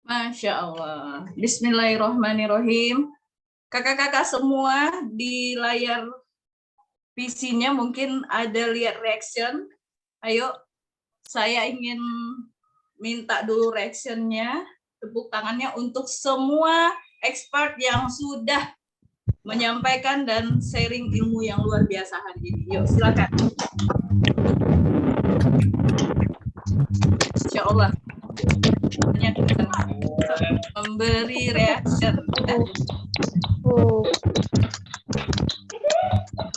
Masya Allah. Bismillahirrahmanirrahim. Kakak-kakak semua di layar PC-nya mungkin ada lihat reaction. Ayo, saya ingin minta dulu reaction-nya, tepuk tangannya untuk semua expert yang sudah menyampaikan dan sharing ilmu yang luar biasa hari ini. Yuk, silakan. Insya Allah. Memberi reaction.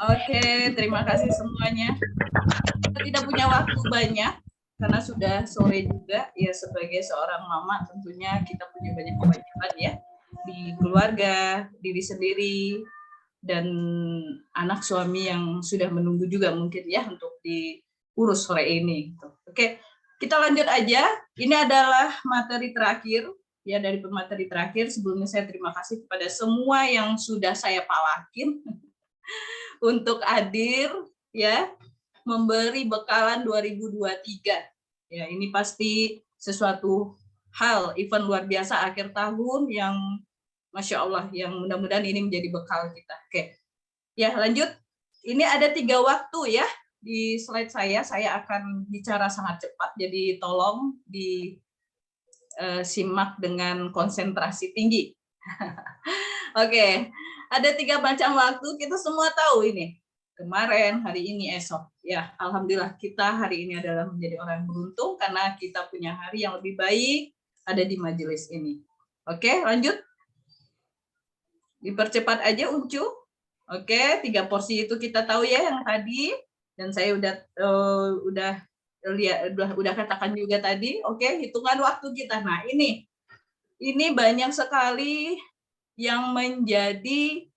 Oke, terima kasih semuanya. Kita tidak punya waktu banyak karena sudah sore juga. Ya, sebagai seorang mama tentunya kita punya banyak kewajiban ya di keluarga, diri sendiri, dan anak suami yang sudah menunggu juga mungkin ya untuk diurus sore ini. Oke, kita lanjut aja. Ini adalah materi terakhir ya, dari pemateri terakhir. Sebelumnya saya terima kasih kepada semua yang sudah saya palakin untuk hadir ya, memberi bekalan 2023. Ya, ini pasti sesuatu hal event luar biasa akhir tahun yang Masya Allah, yang mudah-mudahan ini menjadi bekal kita. Oke, ya lanjut. Ini ada 3 waktu ya di slide saya akan bicara sangat cepat, jadi tolong disimak dengan konsentrasi tinggi. Oke, ada 3 macam waktu, kita semua tahu ini. Kemarin, hari ini, esok. Ya, alhamdulillah kita hari ini adalah menjadi orang yang beruntung karena kita punya hari yang lebih baik ada di majelis ini. Oke, lanjut. Dipercepat aja Uncu. Oke, 3 porsi itu kita tahu ya yang tadi, dan saya udah katakan juga tadi. Oke, hitungan waktu kita. Nah, ini banyak sekali yang menjadi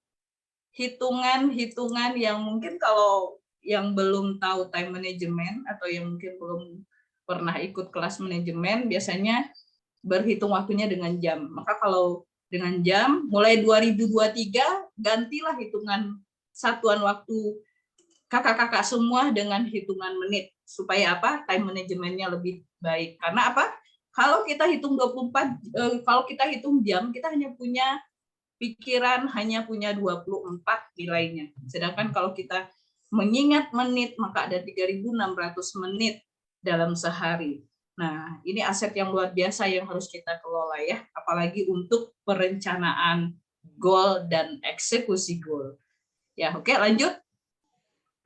hitungan-hitungan yang mungkin kalau yang belum tahu time management atau yang mungkin belum pernah ikut kelas manajemen biasanya berhitung waktunya dengan jam. Maka kalau dengan jam mulai 2023 gantilah hitungan satuan waktu kakak-kakak semua dengan hitungan menit supaya apa? Time manajemennya lebih baik. Karena apa? Kalau kita hitung 24 kalau kita hitung jam kita hanya punya pikiran, hanya punya 24 nilainya. Sedangkan kalau kita mengingat menit, maka ada 3.600 menit dalam sehari. Nah, ini aset yang luar biasa yang harus kita kelola ya, apalagi untuk perencanaan goal dan eksekusi goal. Ya, oke, lanjut.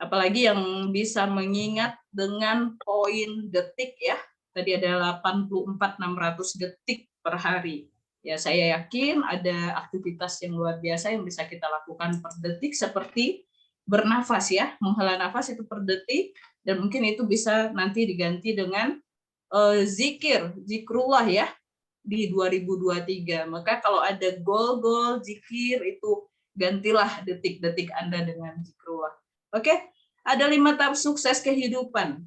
Apalagi yang bisa mengingat dengan poin detik ya. Tadi ada 84.600 detik per hari. Ya, saya yakin ada aktivitas yang luar biasa yang bisa kita lakukan per detik seperti bernafas ya, menghela nafas itu per detik, dan mungkin itu bisa nanti diganti dengan zikrullah ya di 2023. Maka kalau ada goal zikir itu gantilah detik-detik Anda dengan zikrullah. Oke, ada 5 tahap sukses kehidupan.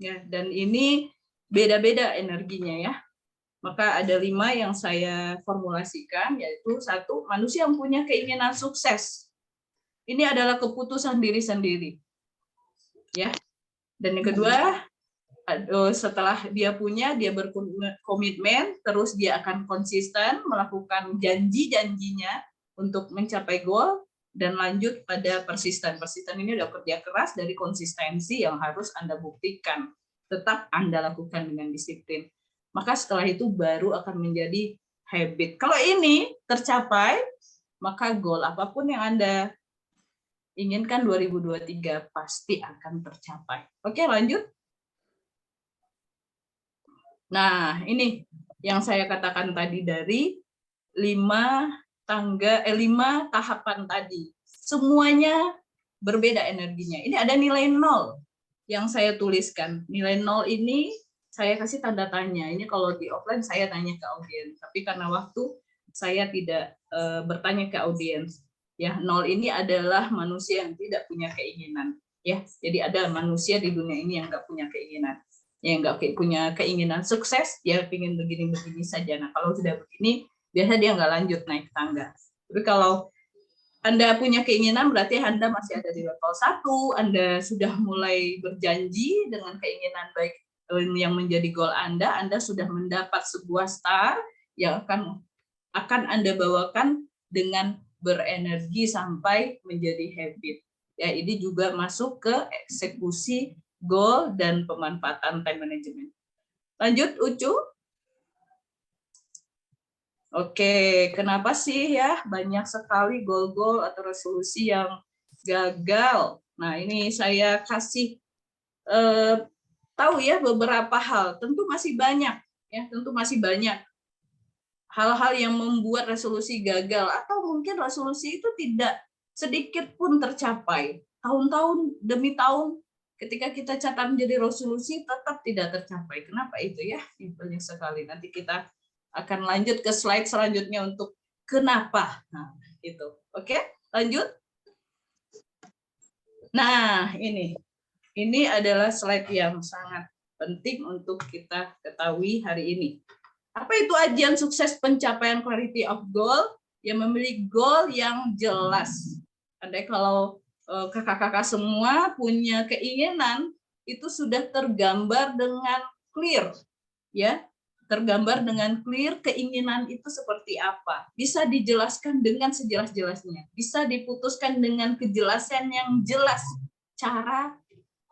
Ya, dan ini beda-beda energinya ya. Maka ada 5 yang saya formulasikan, yaitu 1, manusia yang punya keinginan sukses. Ini adalah keputusan diri sendiri. Ya. Dan yang kedua, setelah dia punya, dia berkomitmen, terus dia akan konsisten melakukan janji-janjinya untuk mencapai goal, dan lanjut pada persisten. Persisten ini udah kerja keras dari konsistensi yang harus Anda buktikan. Tetap Anda lakukan dengan disiplin. Maka setelah itu baru akan menjadi habit. Kalau ini tercapai, maka goal apapun yang Anda inginkan 2023 pasti akan tercapai. Oke, lanjut. Nah, ini yang saya katakan tadi dari 5 tahapan tadi. Semuanya berbeda energinya. Ini ada nilai 0 yang saya tuliskan. Nilai 0 ini saya kasih tanda tanya. Ini kalau di offline saya tanya ke audiens, tapi karena waktu saya tidak bertanya ke audiens. Ya, 0 ini adalah manusia yang tidak punya keinginan. Ya, jadi ada manusia di dunia ini yang nggak punya keinginan. Yang nggak punya keinginan sukses, dia ingin begini-begini saja. Nah, kalau sudah begini, biasa dia nggak lanjut naik tangga. Tapi kalau Anda punya keinginan, berarti Anda masih ada di level 1, Anda sudah mulai berjanji dengan keinginan baik yang menjadi goal Anda sudah mendapat sebuah star yang akan Anda bawakan dengan berenergi sampai menjadi habit. Ya, ini juga masuk ke eksekusi goal dan pemanfaatan time management. Lanjut, Ucu. Oke, kenapa sih ya banyak sekali goal-goal atau resolusi yang gagal? Nah, ini saya kasih tahu ya beberapa hal. Tentu masih banyak, ya, tentu masih banyak hal-hal yang membuat resolusi gagal atau mungkin resolusi itu tidak sedikit pun tercapai. Tahun-tahun demi tahun ketika kita catat menjadi resolusi tetap tidak tercapai. Kenapa itu ya? Banyak sekali. Nanti kita akan lanjut ke slide selanjutnya untuk kenapa. Nah, itu. Oke, lanjut. Nah, ini adalah slide yang sangat penting untuk kita ketahui hari ini. Apa itu ajian sukses pencapaian clarity of goal? Yang memiliki goal yang jelas. Andai kalau kakak-kakak semua punya keinginan, itu sudah tergambar dengan clear, ya, tergambar dengan clear keinginan itu seperti apa. Bisa dijelaskan dengan sejelas-jelasnya. Bisa diputuskan dengan kejelasan yang jelas. Cara,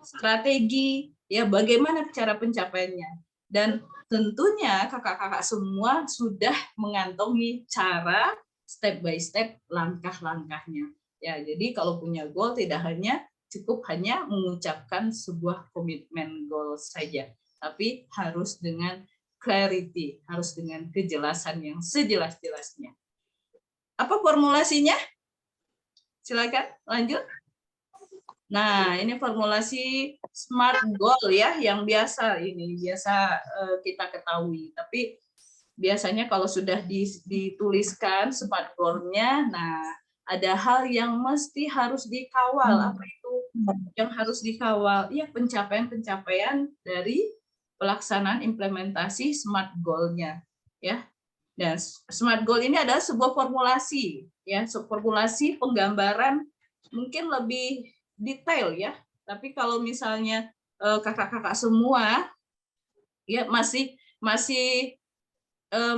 strategi, ya bagaimana cara pencapaiannya. Dan tentunya kakak-kakak semua sudah mengantongi cara step by step langkah-langkahnya. Ya, jadi kalau punya goal tidak cukup hanya mengucapkan sebuah komitmen goal saja, tapi harus dengan clarity, harus dengan kejelasan yang sejelas-jelasnya. Apa formulasinya? Silakan lanjut. Nah, ini formulasi SMART goal ya, yang biasa kita ketahui. Tapi biasanya kalau sudah dituliskan SMART goal-nya, nah ada hal yang mesti harus dikawal. Apa itu yang harus dikawal? Ya, pencapaian-pencapaian dari pelaksanaan implementasi SMART goal-nya, ya. Dan SMART goal ini adalah sebuah formulasi, ya, formulasi penggambaran mungkin lebih detail ya. Tapi kalau misalnya kakak-kakak semua ya masih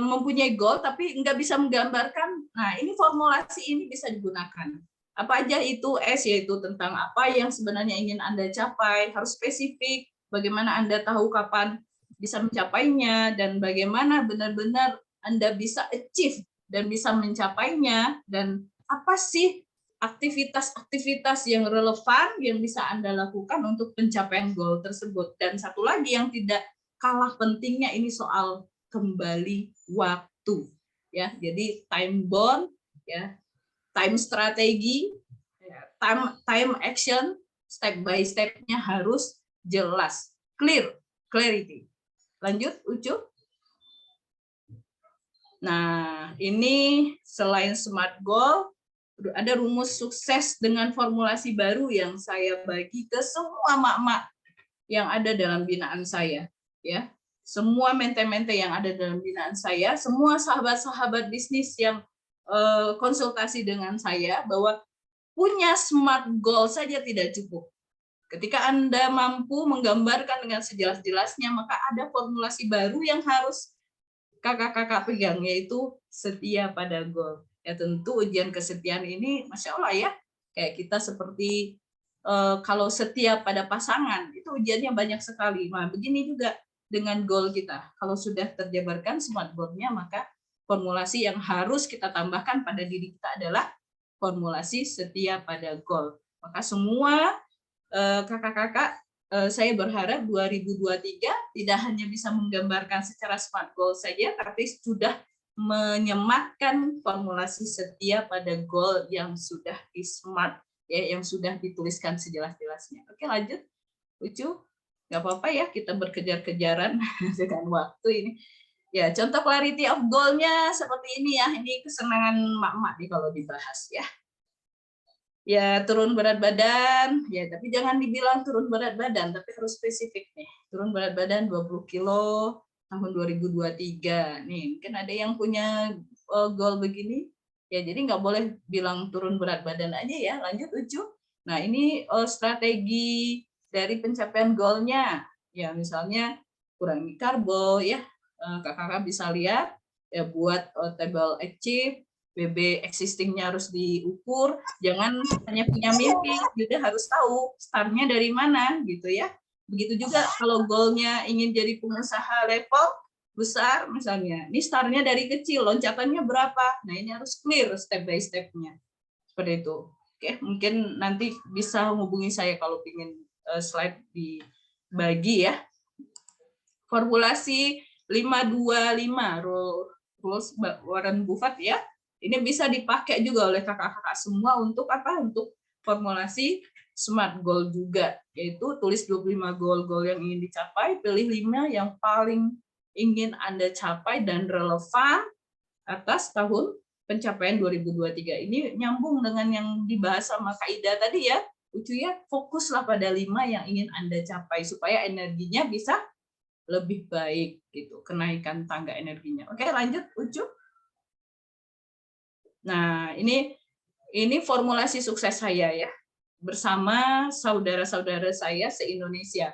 mempunyai goal tapi nggak bisa menggambarkan, nah ini formulasi ini bisa digunakan. Apa aja itu? S yaitu tentang apa yang sebenarnya ingin Anda capai, harus spesifik, bagaimana Anda tahu kapan bisa mencapainya, dan bagaimana benar-benar Anda bisa achieve dan bisa mencapainya, dan apa sih aktivitas-aktivitas yang relevan yang bisa Anda lakukan untuk pencapaian goal tersebut. Dan satu lagi yang tidak kalah pentingnya, ini soal kembali waktu, ya. Jadi time bound, ya, time strategi, ya, time action, step by step-nya harus jelas, clarity. Lanjut, Ucu. Nah, ini selain SMART goal, ada rumus sukses dengan formulasi baru yang saya bagi ke semua mak-mak yang ada dalam binaan saya, ya. Semua mente-mente yang ada dalam binaan saya, semua sahabat-sahabat bisnis yang konsultasi dengan saya, bahwa punya SMART goal saja tidak cukup. Ketika Anda mampu menggambarkan dengan sejelas-jelasnya, maka ada formulasi baru yang harus kakak-kakak pegang, yaitu setia pada goal. Ya, tentu ujian kesetiaan ini, Masya Allah ya, kayak kita seperti kalau setia pada pasangan, itu ujiannya banyak sekali. Nah, begini juga dengan goal kita. Kalau sudah terjabarkan SMART goal-nya, maka formulasi yang harus kita tambahkan pada diri kita adalah formulasi setia pada goal. Maka semua kakak-kakak, saya berharap 2023 tidak hanya bisa menggambarkan secara SMART goal saja, tapi sudah menyematkan formulasi setia pada goal yang sudah di SMART, ya, yang sudah dituliskan sejelas-jelasnya. Oke, lanjut, Ucu. Nggak apa-apa ya, kita berkejar-kejaran dengan waktu ini. Ya, contoh clarity of goal-nya seperti ini ya. Ini kesenangan mak-mak nih kalau dibahas ya. Ya, turun berat badan, ya, tapi jangan dibilang turun berat badan, tapi harus spesifik nih. Turun berat badan 20 kilo tahun 2023. Nih, mungkin ada yang punya goal begini, ya, jadi nggak boleh bilang turun berat badan aja ya. Lanjut, Ucu. Nah, ini strategi dari pencapaian goalnya. Ya, misalnya kurangi karbo, ya. Kakak-kakak bisa lihat ya buat table achieve, BB existing-nya harus diukur, jangan hanya punya mimpi, juga harus tahu start-nya dari mana gitu ya. Begitu juga kalau goal-nya ingin jadi pengusaha level besar misalnya, ini start-nya dari kecil, loncatannya berapa, nah ini harus clear step by step-nya, seperti itu. Oke, mungkin nanti bisa hubungi saya kalau ingin slide dibagi ya. Formulasi 525 rules Warren Buffett ya. Ini bisa dipakai juga oleh kakak-kakak semua untuk apa? Untuk formulasi SMART goal juga, yaitu tulis 25 goal yang ingin dicapai, pilih 5 yang paling ingin Anda capai dan relevan atas tahun pencapaian 2023. Ini nyambung dengan yang dibahas sama Kak Ida tadi ya. Ucu ya, fokuslah pada 5 yang ingin Anda capai supaya energinya bisa lebih baik gitu, kenaikan tangga energinya. Oke, lanjut Ucu. Nah, ini formulasi sukses saya ya, bersama saudara-saudara saya se-Indonesia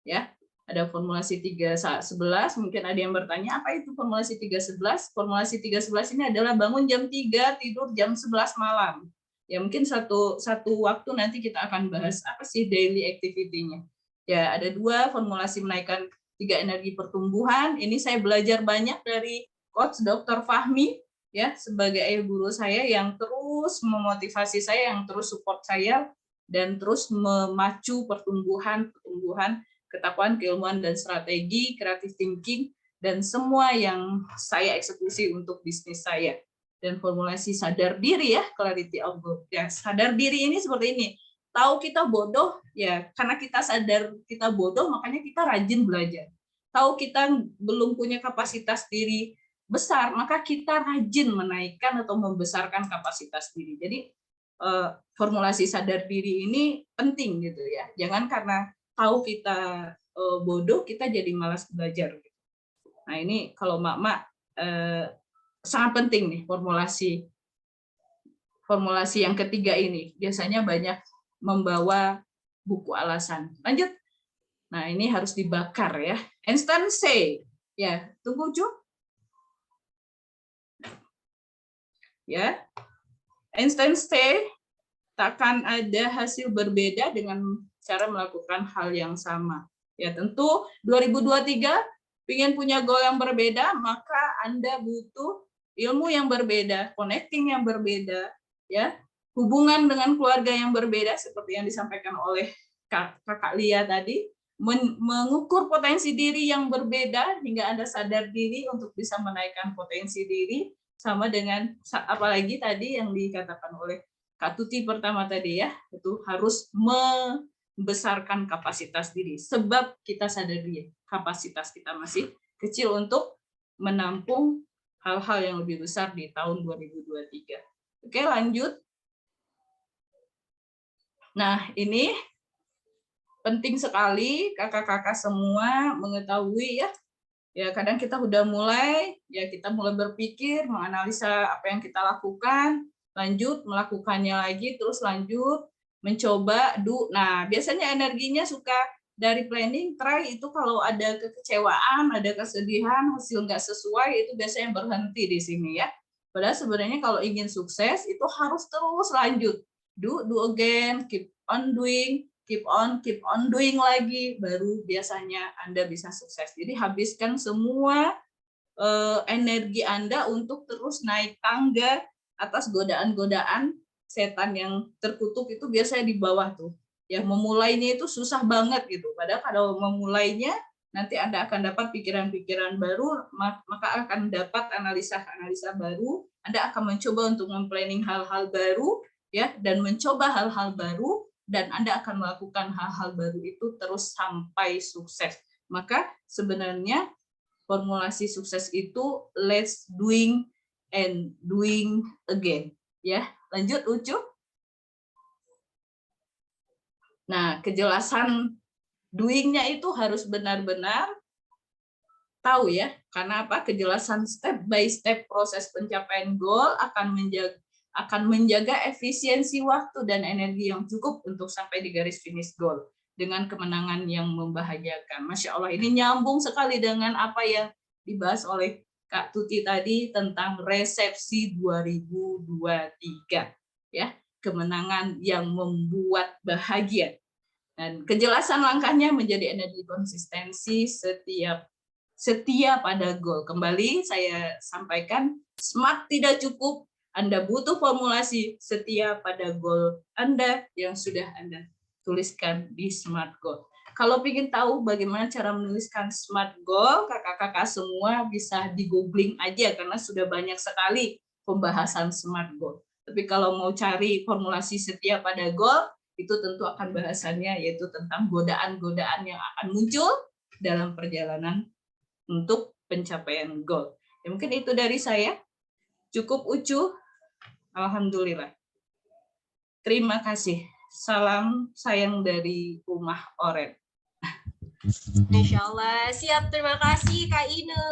ya. Ada formulasi 311, mungkin ada yang bertanya apa itu formulasi 311? Formulasi 311 ini adalah bangun jam 3, tidur jam 11 malam. Ya mungkin satu waktu nanti kita akan bahas apa sih daily activity-nya. Ya, ada 2 formulasi menaikkan 3 energi pertumbuhan. Ini saya belajar banyak dari coach Dr. Fahmi ya, sebagai ayah guru saya yang terus memotivasi saya, yang terus support saya dan terus memacu pertumbuhan ketakwaan, keilmuan dan strategi, creative thinking dan semua yang saya eksekusi untuk bisnis saya. Dan formulasi sadar diri ya, clarity of goal. Ya, sadar diri ini seperti ini. Tahu kita bodoh, ya karena kita sadar kita bodoh, makanya kita rajin belajar. Tahu kita belum punya kapasitas diri besar, maka kita rajin menaikkan atau membesarkan kapasitas diri. Jadi formulasi sadar diri ini penting gitu ya. Jangan karena tahu kita bodoh, kita jadi malas belajar. Nah ini kalau mak-mak sangat penting nih formulasi yang ketiga ini. Biasanya banyak membawa buku alasan. Lanjut. Nah ini harus dibakar ya. Einstein say, ya tunggu Ju. Ya, Einstein say takkan ada hasil berbeda dengan cara melakukan hal yang sama. Ya tentu 2023 ingin punya goal yang berbeda, maka Anda butuh ilmu yang berbeda, connecting yang berbeda, ya, hubungan dengan keluarga yang berbeda seperti yang disampaikan oleh Kakak Lia tadi, mengukur potensi diri yang berbeda hingga Anda sadar diri untuk bisa menaikkan potensi diri, sama dengan apalagi tadi yang dikatakan oleh Kak Tuti pertama tadi ya, itu harus membesarkan kapasitas diri. Sebab kita sadar diri, kapasitas kita masih kecil untuk menampung hal-hal yang lebih besar di tahun 2023. Oke, lanjut. Nah, ini penting sekali kakak-kakak semua mengetahui ya. Ya, kadang kita udah mulai berpikir, menganalisa apa yang kita lakukan, lanjut melakukannya lagi, terus lanjut mencoba Nah biasanya energinya suka dari planning, try itu kalau ada kekecewaan, ada kesedihan, hasil nggak sesuai, itu biasanya berhenti di sini ya. Padahal sebenarnya kalau ingin sukses itu harus terus lanjut, do again, keep on doing, keep on doing lagi, baru biasanya Anda bisa sukses. Jadi habiskan semua energi Anda untuk terus naik tangga atas godaan-godaan setan yang terkutuk itu biasanya di bawah tuh. Ya memulainya itu susah banget gitu. Padahal kalau memulainya nanti Anda akan dapat pikiran-pikiran baru, maka akan dapat analisa-analisa baru. Anda akan mencoba untuk memplanning hal-hal baru ya, dan mencoba hal-hal baru, dan Anda akan melakukan hal-hal baru itu terus sampai sukses. Maka sebenarnya formulasi sukses itu let's doing and doing again. Ya, lanjut Ucu. Nah, kejelasan doing-nya itu harus benar-benar tahu ya. Karena apa? Kejelasan step by step proses pencapaian goal akan menjaga efisiensi waktu dan energi yang cukup untuk sampai di garis finish goal dengan kemenangan yang membahagiakan. Masya Allah, ini nyambung sekali dengan apa yang dibahas oleh Kak Tuti tadi tentang resepsi 2023, ya, kemenangan yang membuat bahagia. Dan kejelasan langkahnya menjadi energi konsistensi setia pada goal. Kembali saya sampaikan, SMART tidak cukup. Anda butuh formulasi setia pada goal Anda yang sudah Anda tuliskan di SMART Goal. Kalau ingin tahu bagaimana cara menuliskan SMART Goal, kakak-kakak semua bisa di googling aja karena sudah banyak sekali pembahasan SMART Goal. Tapi kalau mau cari formulasi setia pada goal, itu tentu akan bahasannya yaitu tentang godaan-godaan yang akan muncul dalam perjalanan untuk pencapaian goal. Ya, mungkin itu dari saya. Cukup Ucu. Alhamdulillah. Terima kasih. Salam sayang dari Rumah Oren. Masya Allah, siap, terima kasih Kak Ine.